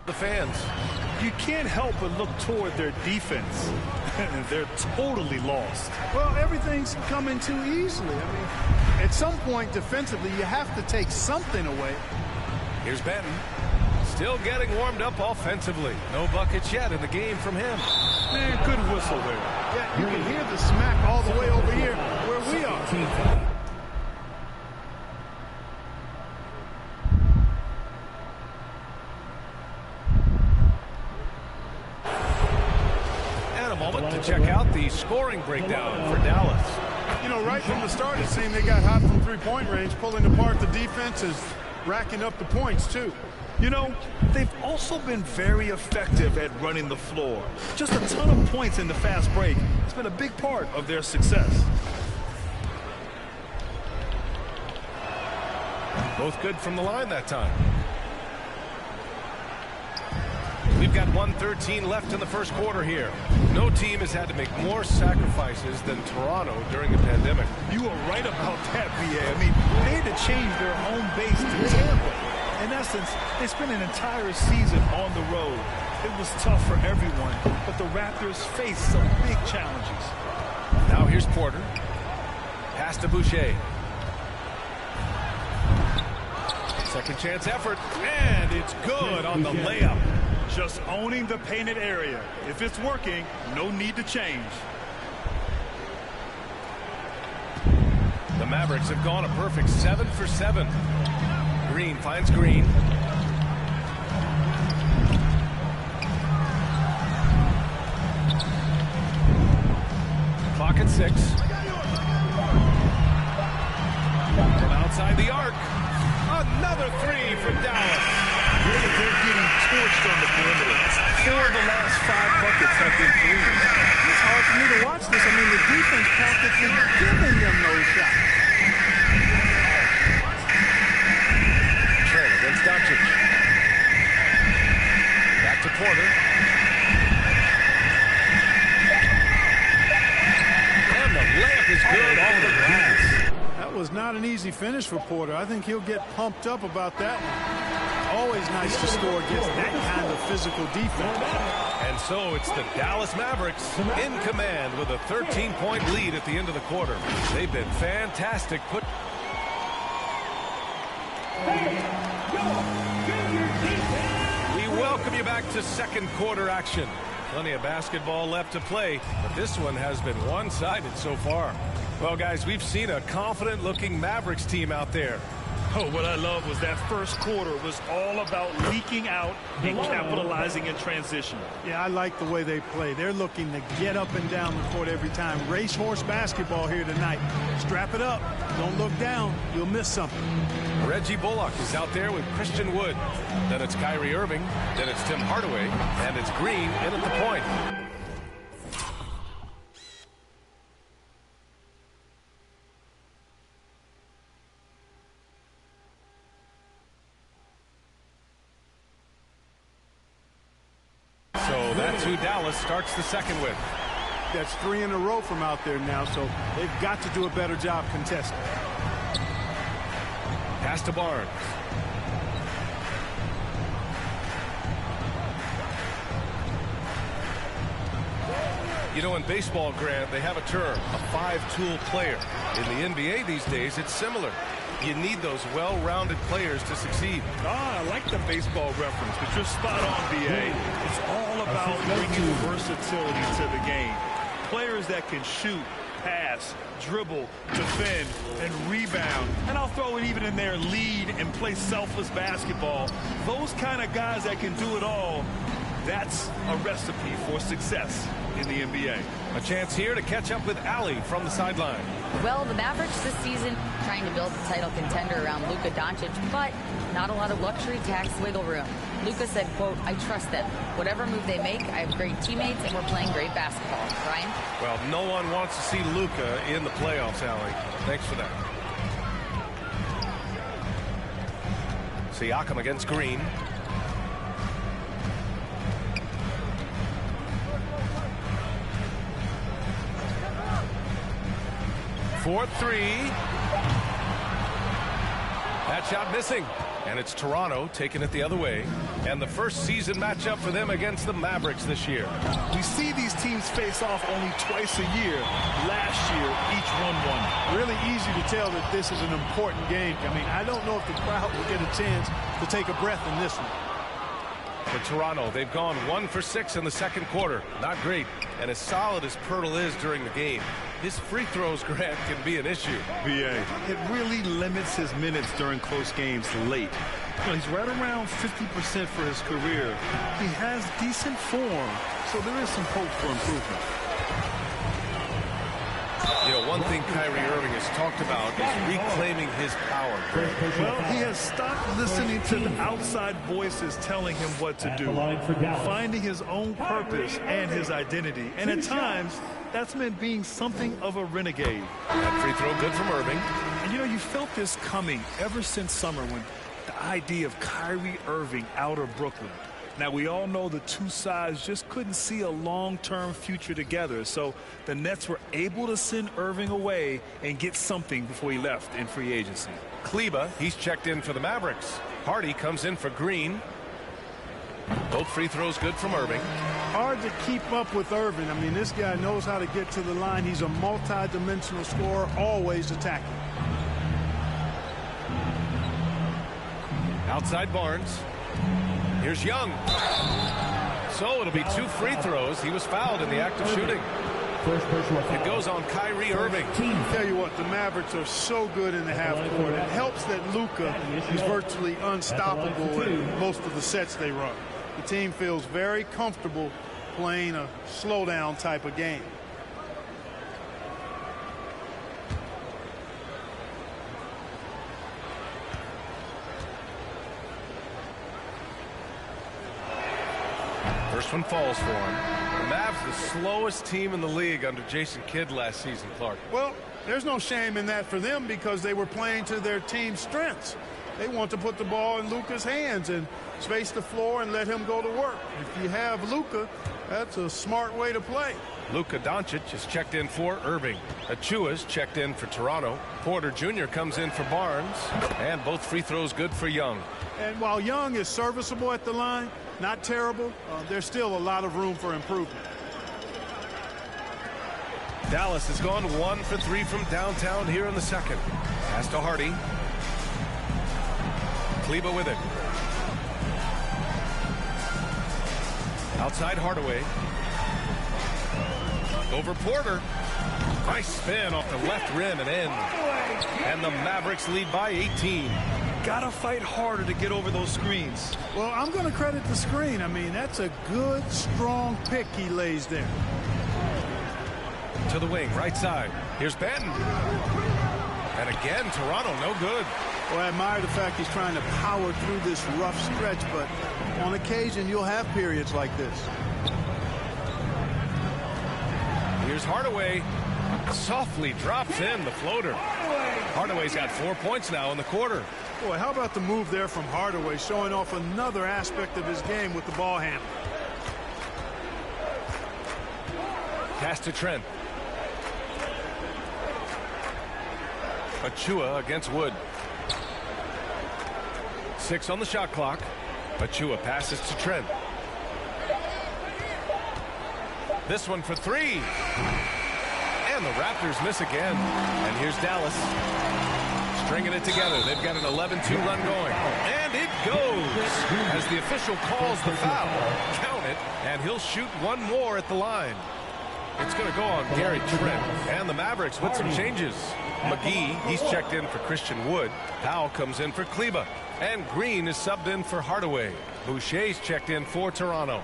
the fans. You can't help but look toward their defense. They're totally lost. Well, everything's coming too easily. I mean, at some point defensively, you have to take something away. Here's Benton. Still getting warmed up offensively. No buckets yet in the game from him. Man, good whistle there. Yeah, you can hear the smack all the way over here where we are. And a moment to check out the scoring breakdown for Dallas. You know, right from the start, it seemed they got hot from three-point range, pulling apart the defenses, racking up the points, too. You know, they've also been very effective at running the floor. Just a ton of points in the fast break. It's been a big part of their success. Both good from the line that time. We've got 1:13 left in the first quarter here. No team has had to make more sacrifices than Toronto during the pandemic. You are right about that, B.A. I mean, they had to change their home base to Tampa. In essence, they spent an entire season on the road. It was tough for everyone, but the Raptors faced some big challenges. Now here's Porter. Pass to Boucher. Second chance effort, and it's good on the layup. Just owning the painted area. If it's working, no need to change. The Mavericks have gone a perfect 7 for 7. Green finds Green. Clock at 6. From outside the arc. Another three for Dallas. Really, they're getting torched on the perimeter. 4 of the last 5 buckets have been threes. It's hard for me to watch this. I mean, the defense practically giving them those shots. Trent against Doncic. Back to Porter. And the layup is good on the glass. That was not an easy finish for Porter. I think he'll get pumped up about that. Always nice to score against that kind of physical defense. And so it's the Dallas Mavericks in command with a 13-point lead at the end of the quarter. They've been fantastic. We welcome you back to second quarter action. Plenty of basketball left to play, but this one has been one-sided so far. Well, guys, we've seen a confident-looking Mavericks team out there. Oh, what I love was that first quarter was all about leaking out and capitalizing in transition. Yeah, I like the way they play. They're looking to get up and down the court every time. Racehorse basketball here tonight. Strap it up. Don't look down. You'll miss something. Reggie Bullock is out there with Christian Wood. Then it's Kyrie Irving. Then it's Tim Hardaway. And it's Green in at the point. So that's who Dallas starts the second with. That's 3 in a row from out there now, so they've got to do a better job contesting. Pass to Barnes. You know, in baseball, Grant, they have a term, a 5-tool player. In the NBA these days, it's similar. You need those well-rounded players to succeed. I like the baseball reference, but you're spot on, B.A. It's all about bringing versatility to the game. Players that can shoot, pass, dribble, defend, and rebound. And I'll throw it even in there, lead and play selfless basketball. Those kind of guys that can do it all, that's a recipe for success in the NBA. A chance here to catch up with Allie from the sideline. Well, the Mavericks this season trying to build a title contender around Luka Doncic, but not a lot of luxury tax wiggle room. Luka said, quote, "I trust them. Whatever move they make, I have great teammates and we're playing great basketball." Brian? Well, no one wants to see Luka in the playoffs, Allie. Thanks for that. Siakam against Green. For 3. That shot missing. And it's Toronto taking it the other way. and the first season matchup for them against the Mavericks this year. We see these teams face off only twice a year. Last year, each won one. Really easy to tell that this is an important game. I mean, I don't know if the crowd will get a chance to take a breath in this one. For Toronto, they've gone 1 for 6 in the second quarter. Not great. And as solid as Poeltl is during the game, his free throws, Grant, can be an issue. BA. It really limits his minutes during close games late. He's right around 50% for his career. He has decent form, so there is some hope for improvement. You know, one thing Kyrie Irving has talked about is reclaiming his power. Well, he has stopped listening to the outside voices telling him what to do, finding his own purpose and his identity. And at times, that's meant being something of a renegade. That free throw good from Irving. And, you know, you felt this coming ever since summer when the idea of Kyrie Irving out of Brooklyn. Now, we all know the two sides just couldn't see a long-term future together, so the Nets were able to send Irving away and get something before he left in free agency. Kleba, he's checked in for the Mavericks. Hardy comes in for Green. Both free throws good from Irving. Hard to keep up with Irving. I mean, this guy knows how to get to the line. He's a multi-dimensional scorer, always attacking. Outside Barnes. Here's Young. So it'll be 2 free throws. He was fouled in the act of shooting. It goes on Kyrie Irving. Tell you what, the Mavericks are so good in the half court. It helps that Luka is virtually unstoppable in most of the sets they run. The team feels very comfortable playing a slowdown type of game. First one falls for him. The Mavs, the slowest team in the league under Jason Kidd last season, Clark. Well, there's no shame in that for them because they were playing to their team's strengths. They want to put the ball in Luka's hands and space the floor and let him go to work. If you have Luka, that's a smart way to play. Luka Doncic is checked in for Irving. Achua's checked in for Toronto. Porter Jr. comes in for Barnes. And both free throws good for Young. And while Young is serviceable at the line, not terrible, there's still a lot of room for improvement. Dallas has gone 1 for 3 from downtown here in the second. Pass to Hardy. Kleba with it. Outside Hardaway. Over Porter. Nice spin off the left rim and in. And the Mavericks lead by 18. Gotta fight harder to get over those screens. Well, I'm going to credit the screen. I mean, that's a good, strong pick he lays there. To the wing, right side. Here's Benton. And again, Toronto, no good. Well, I admire the fact he's trying to power through this rough stretch, but on occasion, you'll have periods like this. Here's Hardaway. Softly drops in the floater. Hardaway's got 4 points now in the quarter. Boy, how about the move there from Hardaway, showing off another aspect of his game with the ball handle. Pass to Trent. Achua against Wood. 6 on the shot clock. Achua passes to Trent. This one for 3. And the Raptors miss again. And here's Dallas. Stringing it together. They've got an 11-2 run going. And it goes. As the official calls the foul. Count it. And he'll shoot one more at the line. It's going to go on Gary Trent. And the Mavericks with some changes. McGee, he's checked in for Christian Wood. Powell comes in for Kleba. And Green is subbed in for Hardaway. Boucher's checked in for Toronto.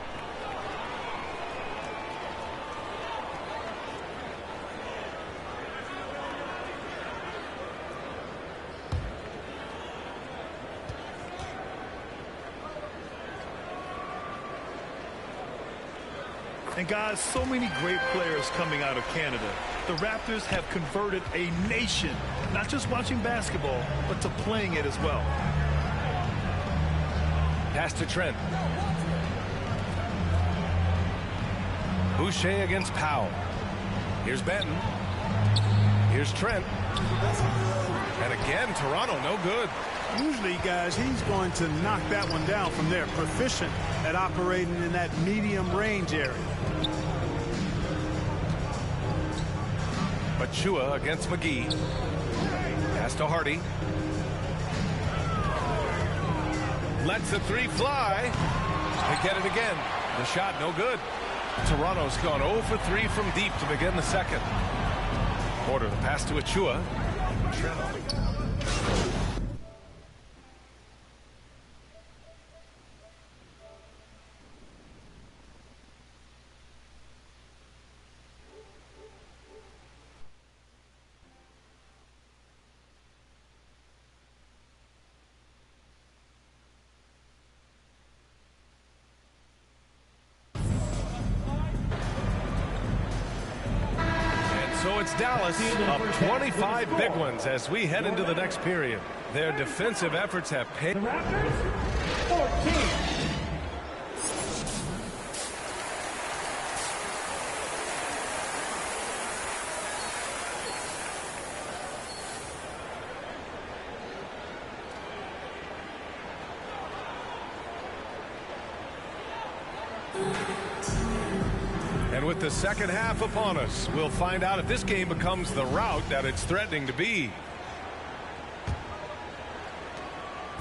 And guys, so many great players coming out of Canada. The Raptors have converted a nation, not just watching basketball, but to playing it as well. Pass to Trent. Boucher against Powell. Here's Benton. Here's Trent. And again, Toronto no good. Usually, guys, he's going to knock that one down from there. Proficient at operating in that medium range area. Achua against McGee. Pass to Hardy. Lets the three fly. They get it again. The shot no good. Toronto's gone 0 for 3 from deep to begin the second. Porter the pass to Achua. So it's Dallas up 25 big ones as we head into the next period. Their defensive efforts have paid. The Raptors, 14. And with the second half upon us, we'll find out if this game becomes the rout that it's threatening to be.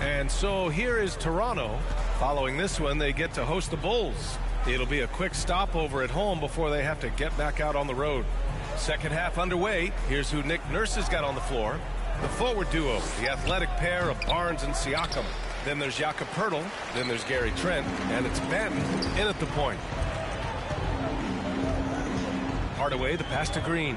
And so here is Toronto. Following this one, they get to host the Bulls. It'll be a quick stopover at home before they have to get back out on the road. Second half underway. Here's who Nick Nurse has got on the floor. The forward duo, the athletic pair of Barnes and Siakam. Then there's Jakob Poeltl. Then there's Gary Trent. And it's Benton in at the point. Hardaway, the pass to Green.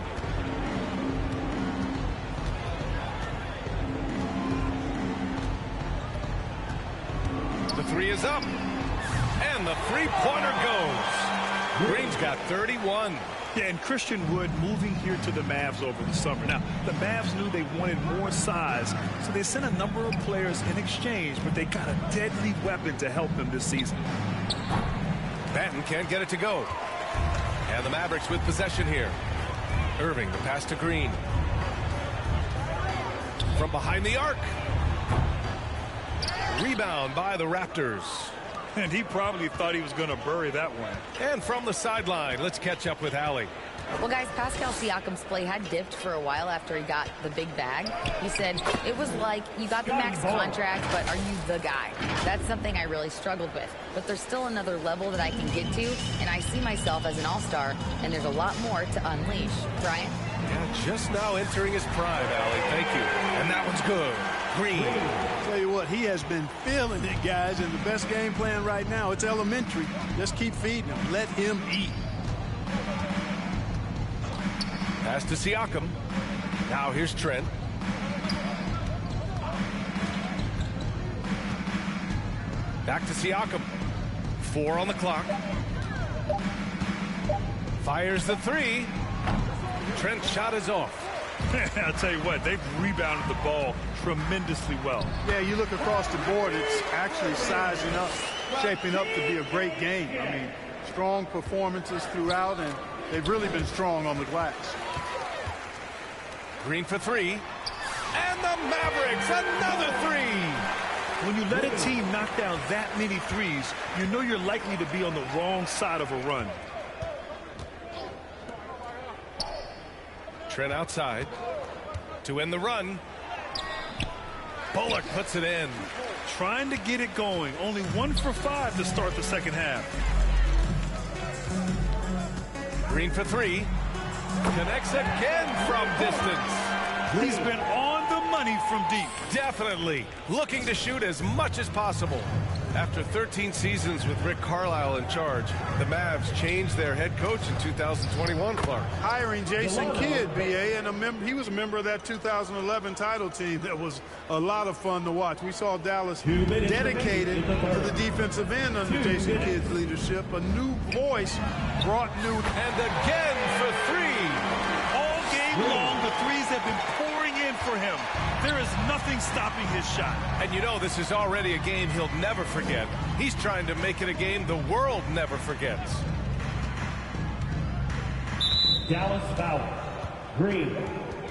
The three is up. And the three-pointer goes. Green's got 31. Yeah, and Christian Wood moving here to the Mavs over the summer. Now, the Mavs knew they wanted more size, so they sent a number of players in exchange, but they got a deadly weapon to help them this season. Batten can't get it to go. And the Mavericks with possession here. Irving, the pass to Green. From behind the arc. Rebound by the Raptors. And he probably thought he was going to bury that one. And from the sideline, let's catch up with Allie. Well, guys, Pascal Siakam's play had dipped for a while after he got the big bag. He said, it was like you got the max contract, but are you the guy? That's something I really struggled with. But there's still another level that I can get to, and I see myself as an all-star, and there's a lot more to unleash. Brian? Yeah, just now entering his prime, Allie. Thank you. And that one's good. Green. Tell you what, he has been feeling it, guys, and the best game plan right now, it's elementary. Just keep feeding him. Let him eat. Pass to Siakam. Now here's Trent. Back to Siakam. 4 on the clock. Fires the three. Trent's shot is off. I'll tell you what, they've rebounded the ball tremendously well. Yeah, you look across the board, it's actually sizing up, shaping up to be a great game. I mean, strong performances throughout, and they've really been strong on the glass. Green for three. And the Mavericks, another three. When you let a team knock down that many threes, you know you're likely to be on the wrong side of a run. Trent outside to end the run. Bullock puts it in. Trying to get it going. Only 1 for 5 to start the second half. Green for three. Connects again from distance. He's been on the money from deep. Definitely. Looking to shoot as much as possible. After 13 seasons with Rick Carlisle in charge, the Mavs changed their head coach in 2021, Clark. Hiring Jason Kidd, BA, and he was a member of that 2011 title team. That was a lot of fun to watch. We saw Dallas dedicated to the defensive end under Jason Kidd's leadership. A new voice brought new. And again for three. All game long, the threes have been pouring in for him. There is nothing stopping his shot. And you know this is already a game he'll never forget. He's trying to make it a game the world never forgets. Dallas foul. Green.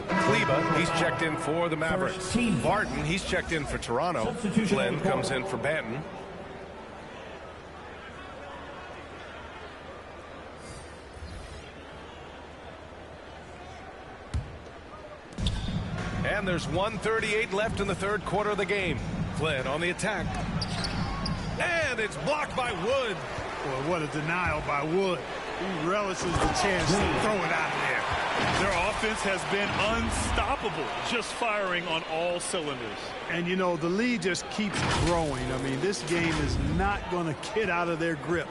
Kleba, he's checked in for the Mavericks. Barton, he's checked in for Toronto. Flynn comes in for Banton. And there's 1:38 left in the third quarter of the game. Flynn on the attack. And it's blocked by Wood. Boy, what a denial by Wood. He relishes the chance to throw it out of there. Their offense has been unstoppable, just firing on all cylinders. And, you know, the lead just keeps growing. I mean, this game is not going to get out of their grip.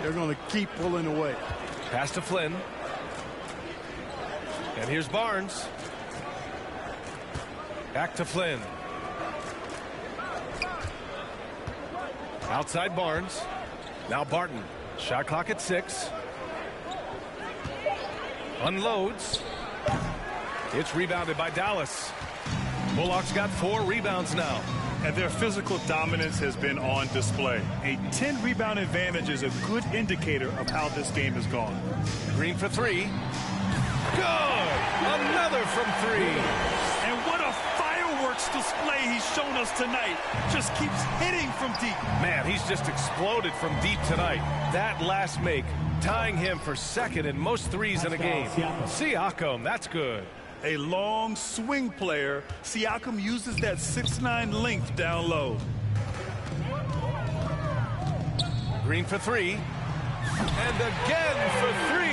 They're going to keep pulling away. Pass to Flynn. And here's Barnes. Back to Flynn. Outside Barnes. Now Barton. Shot clock at 6. Unloads. It's rebounded by Dallas. Bullock's got 4 rebounds now. And their physical dominance has been on display. A 10-rebound advantage is a good indicator of how this game has gone. Green for 3. Good! Another from 3. And what a fireworks display he's shown us tonight. Just keeps hitting from deep. Man, he's just exploded from deep tonight. That last make, tying him for second in most threes in a game. Siakam, that's good. A long swing player. Siakam uses that 6'9" length down low. Green for 3. And again for 3.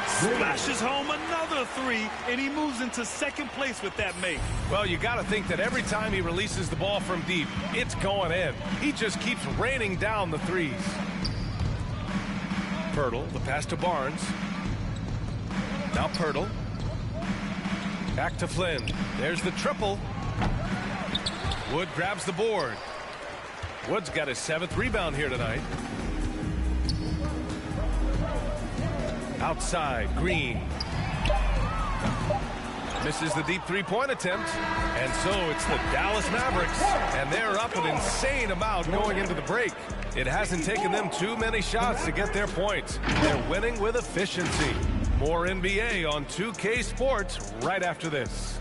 Splashes home another 3, and he moves into second place with that make. Well, you got to think that every time he releases the ball from deep, it's going in. He just keeps raining down the threes. Pirtle, the pass to Barnes. Now Pirtle. Back to Flynn. There's the triple. Wood grabs the board. Wood's got his 7th rebound here tonight. Outside, Green. Misses the deep three-point attempt. And so it's the Dallas Mavericks. And they're up an insane amount going into the break. It hasn't taken them too many shots to get their points. They're winning with efficiency. More NBA on 2K Sports right after this.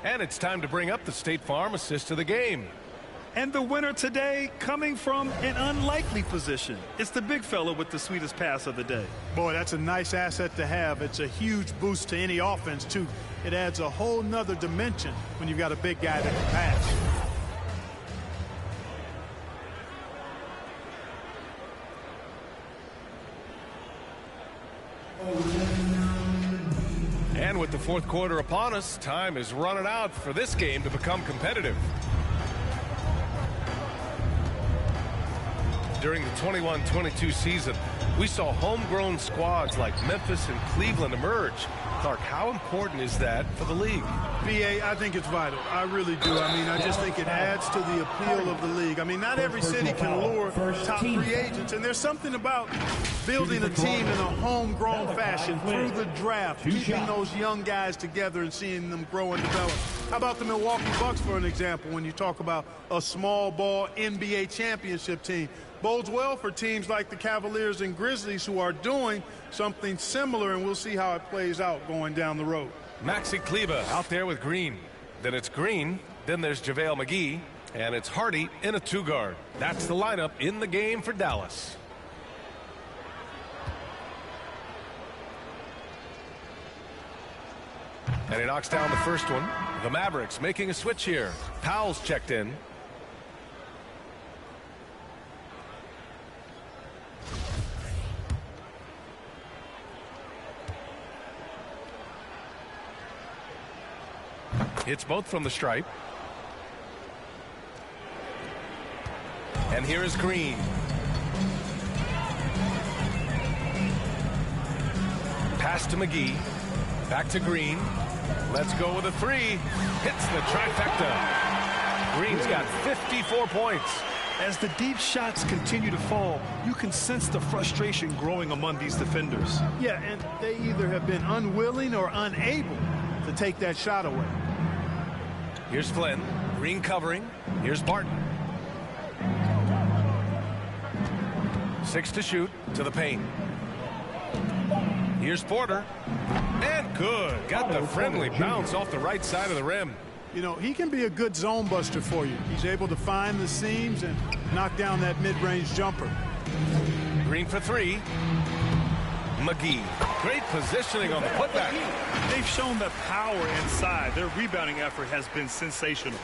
And it's time to bring up the State Farm assist of the game. And the winner today coming from an unlikely position. It's the big fella with the sweetest pass of the day. Boy, that's a nice asset to have. It's a huge boost to any offense, too. It adds a whole nother dimension when you've got a big guy that can pass. And with the fourth quarter upon us, time is running out for this game to become competitive. During the 21-22 season, we saw homegrown squads like Memphis and Cleveland emerge. Clark, how important is that for the league? B.A., I think it's vital. I really do. I mean, I just think it adds to the appeal of the league. I mean, not every city can lure top free agents, and there's something about building a team in a homegrown fashion through the draft, keeping those young guys together and seeing them grow and develop. How about the Milwaukee Bucks, for an example, when you talk about a small ball NBA championship team? Bodes well for teams like the Cavaliers and Grizzlies who are doing something similar, and we'll see how it plays out going down the road. Maxi Kleba out there with Green. Then it's Green. Then there's JaVale McGee. And it's Hardy in a 2-guard. That's the lineup in the game for Dallas. And he knocks down the first one. The Mavericks making a switch here. Powell's checked in. Hits both from the stripe. And here is Green. Pass to McGee. Back to Green. Let's go with a 3. Hits the trifecta. Green's got 54 points. As the deep shots continue to fall, you can sense the frustration growing among these defenders. Yeah, and they either have been unwilling or unable to take that shot away. Here's Flynn. Green covering. Here's Barton. 6 to shoot to the paint. Here's Porter. And good. Got the friendly bounce off the right side of the rim. You know, he can be a good zone buster for you. He's able to find the seams and knock down that mid-range jumper. Green for 3. McGee. Great positioning on the putback. They've shown the power inside. Their rebounding effort has been sensational.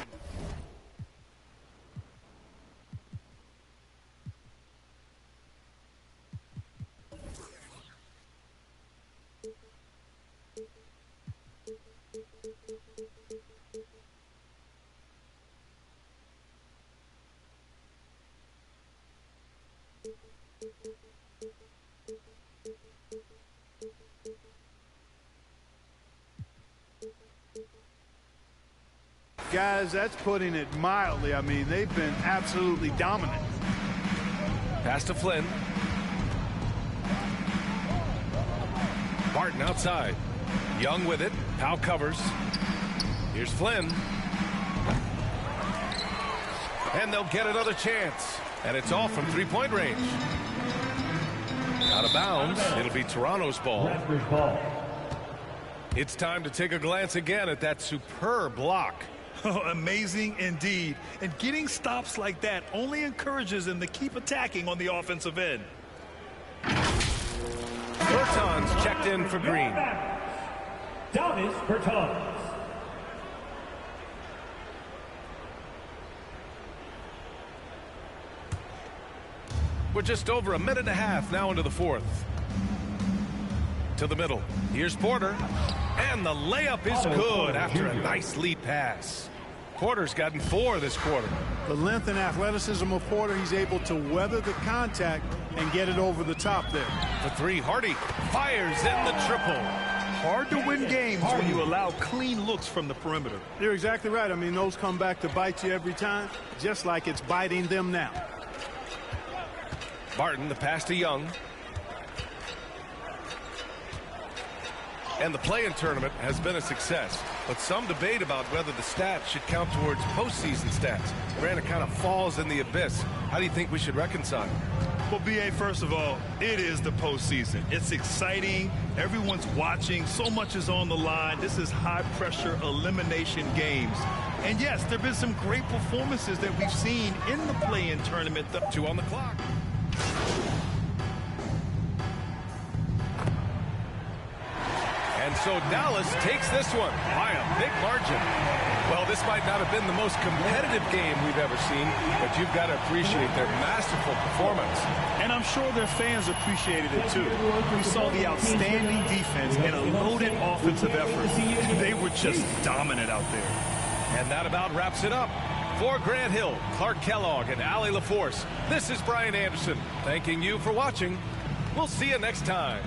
Guys, that's putting it mildly. I mean, they've been absolutely dominant. Pass to Flynn. Barton outside. Young with it. Powell covers. Here's Flynn. And they'll get another chance. And it's off from three-point range. Out of bounds. It'll be Toronto's ball. It's time to take a glance again at that superb block. Oh, amazing indeed. And getting stops like that only encourages them to keep attacking on the offensive end. Bertans checked in for Green. Davis Bertans. We're just over a minute and a half now into the fourth. To the middle. Here's Porter. And the layup is good after a nice lead pass. Porter's gotten 4 this quarter. The length and athleticism of Porter, he's able to weather the contact and get it over the top there. For 3, Hardy fires in the triple. Hard to win games when you allow clean looks from the perimeter. You're exactly right. I mean, those come back to bite you every time, just like it's biting them now. Barton, the pass to Young. And the play-in tournament has been a success, but some debate about whether the stats should count towards postseason stats. Granted, it kind of falls in the abyss. How do you think we should reconcile? Well, B.A., first of all, it is the postseason. It's exciting. Everyone's watching. So much is on the line. This is high-pressure elimination games. And, yes, there have been some great performances that we've seen in the play-in tournament. 2 on the clock. And so Dallas takes this one by a big margin. Well, this might not have been the most competitive game we've ever seen, but you've got to appreciate their masterful performance. And I'm sure their fans appreciated it, too. We saw the outstanding defense and a loaded offensive effort. They were just dominant out there. And that about wraps it up. For Grant Hill, Clark Kellogg, and Allie LaForce, this is Brian Anderson, thanking you for watching. We'll see you next time.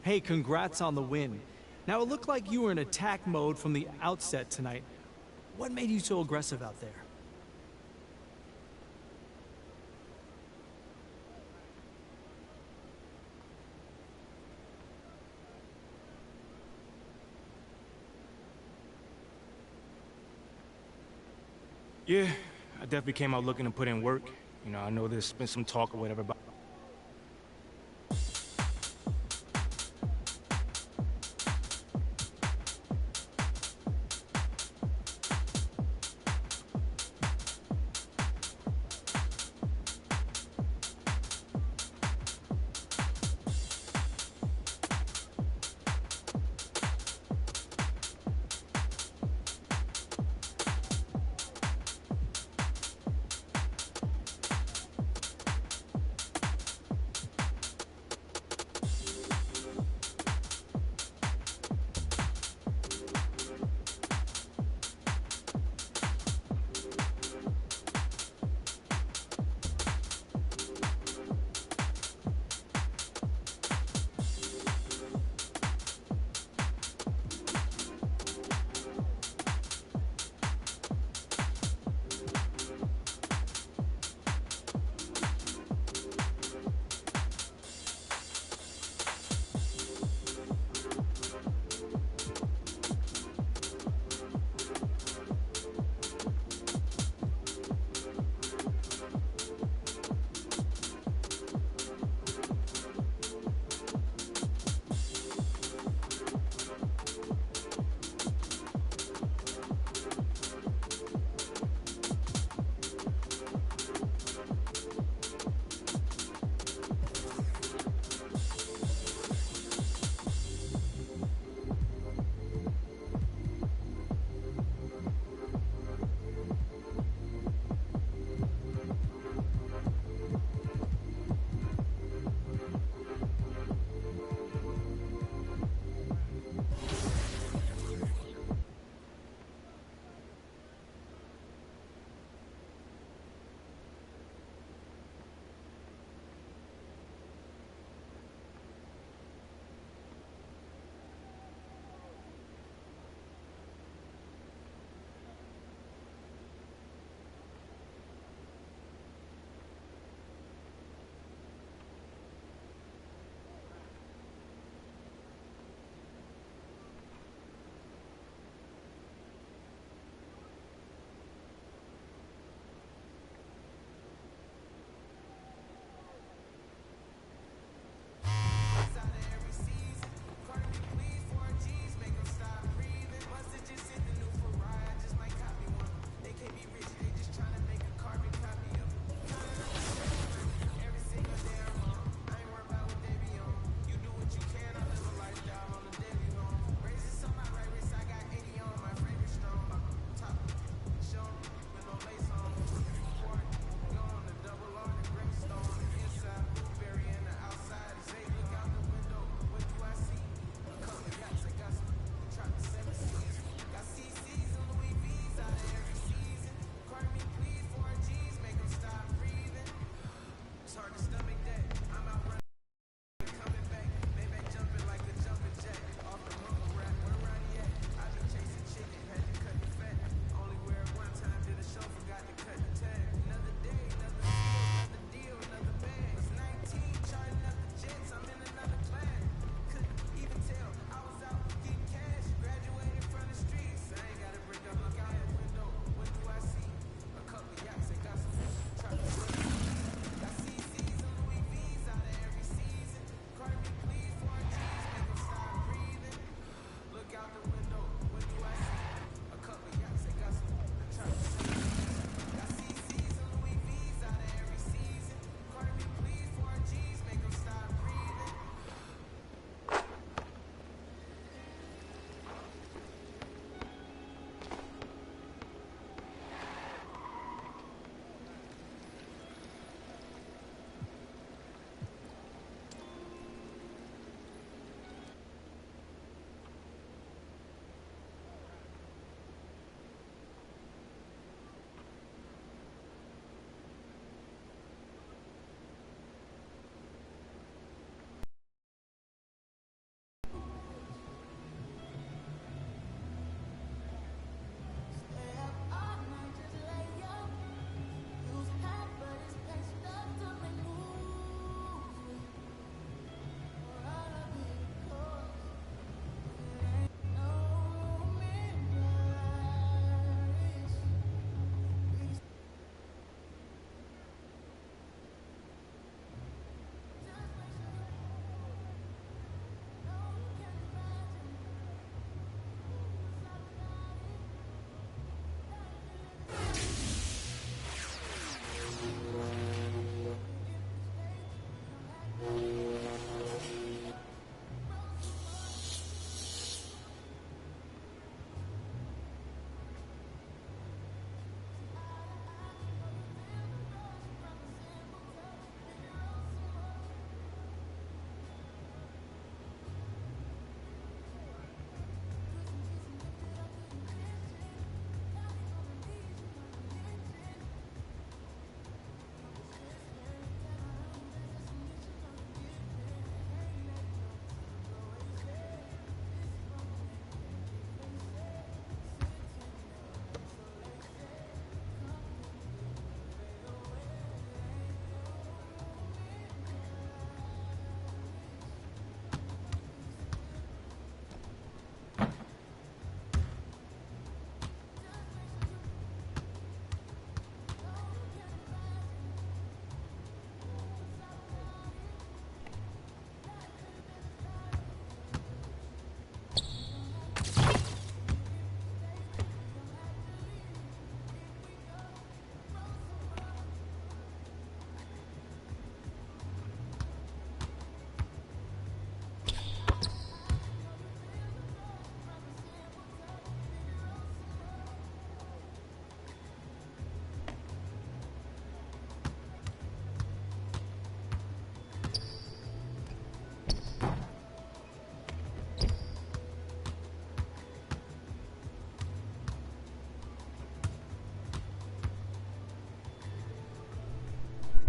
Hey, congrats on the win. Now, it looked like you were in attack mode from the outset tonight. What made you so aggressive out there? Yeah, I definitely came out looking to put in work. You know, I know there's been some talk or whatever about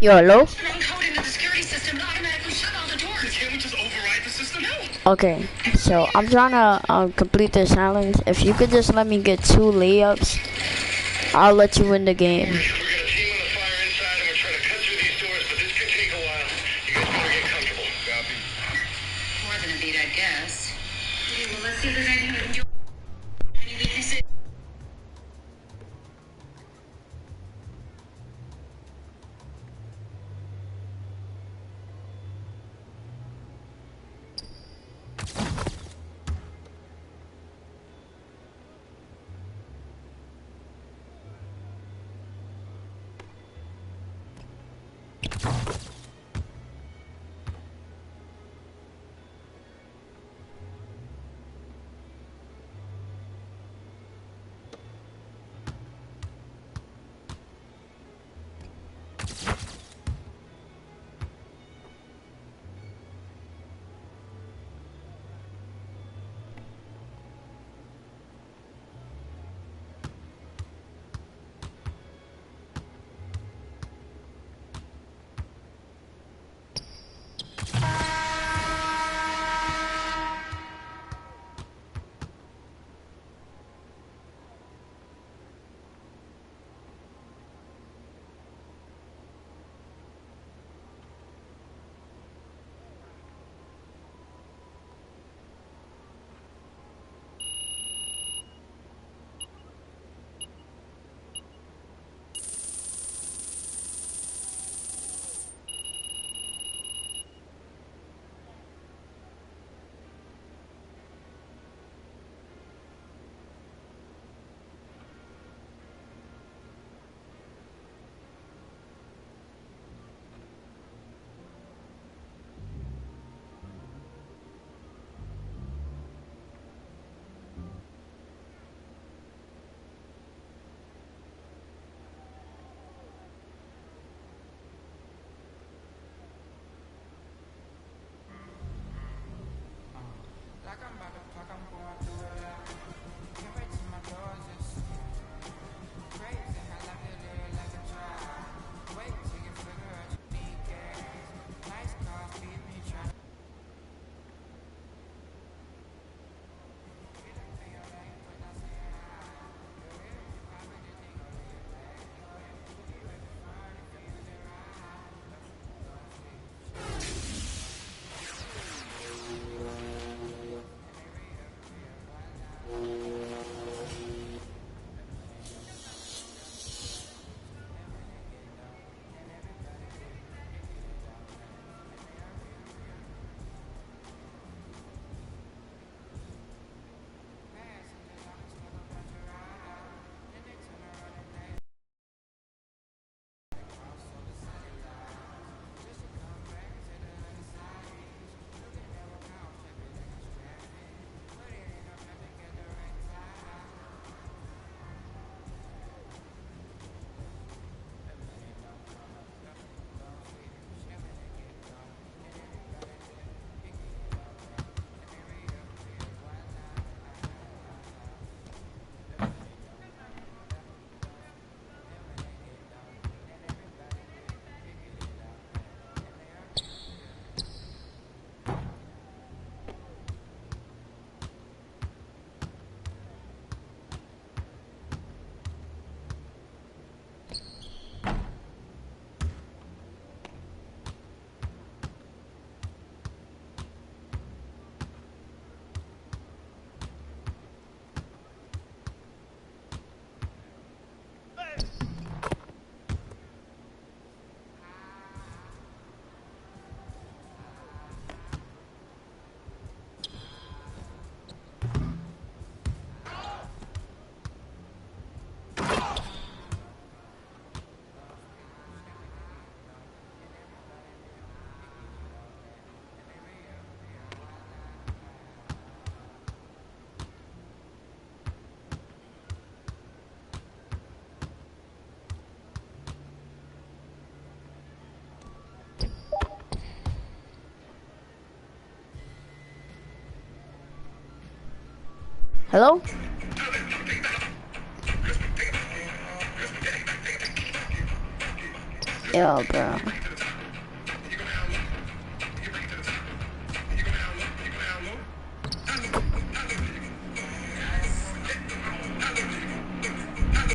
Yo, hello? Wrong code into the security system and automatically shut all the doors. Can't we just override the system? No. Okay, so I'm trying to complete this challenge. If you could just let me get 2 layups, I'll let you win the game. We're gonna team on the fire inside and we're trying to cut through these doors, but this could take a while. You guys better get comfortable. Copy. More than a beat, I guess. Okay, well, let's see if there's anything we can do. Any weaknesses? Hello? Yo, bro.